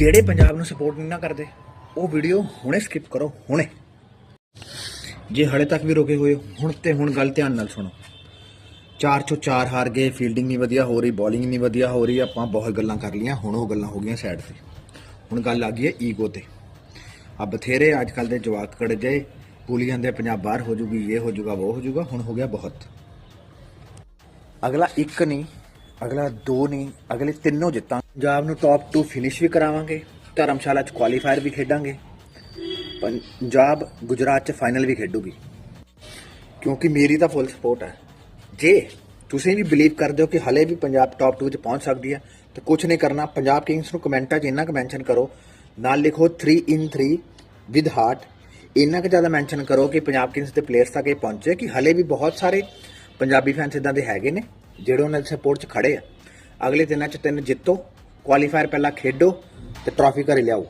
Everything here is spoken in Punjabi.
ਜਿਹੜੇ ਪੰਜਾਬ ਨੂੰ ਸਪੋਰਟ ਨਹੀਂ ਨਾ ਕਰਦੇ ਉਹ ਵੀਡੀਓ ਹੁਣੇ ਸਕਿਪ ਕਰੋ। ਹੁਣੇ ਜੇ ਹਲੇ ਤੱਕ ਵੀ ਰੁਕੇ ਹੋਏ ਹੁਣ ਗੱਲ ਧਿਆਨ ਨਾਲ ਸੁਣੋ। 4-4 ਹਾਰ ਗਏ, ਫੀਲਡਿੰਗ ਨਹੀਂ ਵਧੀਆ ਹੋ ਰਹੀ, ਬੋਲਿੰਗ ਨਹੀਂ ਵਧੀਆ ਹੋ ਰਹੀ, ਆਪਾਂ ਬਹੁਤ ਗੱਲਾਂ ਕਰ ਲਈਆਂ। ਹੁਣ ਉਹ ਗੱਲਾਂ ਹੋ ਗਈਆਂ ਸਾਈਡ ਤੇ। ਹੁਣ ਗੱਲ ਆ ਗਈ ਹੈ ਈਗੋ ਤੇ। ਆ ਬਥੇਰੇ ਅੱਜ ਕੱਲ੍ਹ ਦੇ ਜਵਾਕ ਕੜੇ ਜੇ ਭੁੱਲ ਜਾਂਦੇ ਪੰਜਾਬ ਬਾਹਰ ਹੋ ਜੂਗੀ, ਇਹ ਹੋ ਜੂਗਾ, ਉਹ ਹੋ ਜੂਗਾ। ਹੁਣ ਹੋ ਗਿਆ ਬਹੁਤ। ਅਗਲਾ 1 ਨਹੀਂ, ਅਗਲਾ 2 ਨਹੀਂ, ਅਗਲੇ 3 ਜਿੱਤਾਂ। ਪੰਜਾਬ ਨੂੰ ਟੌਪ 2 ਫਿਨਿਸ਼ ਵੀ ਕਰਾਵਾਂਗੇ, ਧਰਮਸ਼ਾਲਾ 'ਚ ਕੁਆਲੀਫਾਇਰ ਵੀ ਖੇਡਾਂਗੇ, ਪੰਜਾਬ ਗੁਜਰਾਤ 'ਚ ਫਾਈਨਲ ਵੀ ਖੇਡੂਗੀ। ਕਿਉਂਕਿ ਮੇਰੀ ਤਾਂ ਫੁੱਲ ਸਪੋਰਟ ਹੈ। ਜੇ ਤੁਸੀਂ ਵੀ ਬਿਲੀਵ ਕਰਦੇ ਹੋ ਕਿ ਹਲੇ ਵੀ ਪੰਜਾਬ ਟੌਪ 2 'ਚ ਪਹੁੰਚ ਸਕਦੀ ਹੈ ਤਾਂ ਕੁਝ ਨਹੀਂ ਕਰਨਾ। ਪੰਜਾਬ ਕਿੰਗਸ ਨੂੰ ਕਮੈਂਟਾਂ 'ਚ ਇੰਨਾ ਕੁ ਮੈਂਸ਼ਨ ਕਰੋ, ਨਾਲ ਲਿਖੋ 3 in 3 ਵਿਦ ਹਾਰਟ। ਇੰਨਾ ਕੁ ਜ਼ਿਆਦਾ ਮੈਂਸ਼ਨ ਕਰੋ ਕਿ ਪੰਜਾਬ ਕਿੰਗਸ ਦੇ ਪਲੇਅਰਸ ਤੱਕ ਇਹ ਪਹੁੰਚੇ ਕਿ ਹਲੇ ਵੀ ਬਹੁਤ ਸਾਰੇ ਪੰਜਾਬੀ ਫੈਨਸ ਇੱਦਾਂ ਦੇ ਹੈਗੇ ਨੇ ਜਿਹੜੇ ਉਹਨਾਂ ਦੇ ਸਪੋਰਟ 'ਚ ਖੜੇ ਆ। ਅਗਲੇ 3 'ਚ 3 ਜਿੱਤੋ, ਕੁਆਲੀਫਾਇਰ ਪਹਿਲਾਂ ਖੇਡੋ ਤੇ ਟਰਾਫੀ ਘਰੇ ਲਿਆਓ।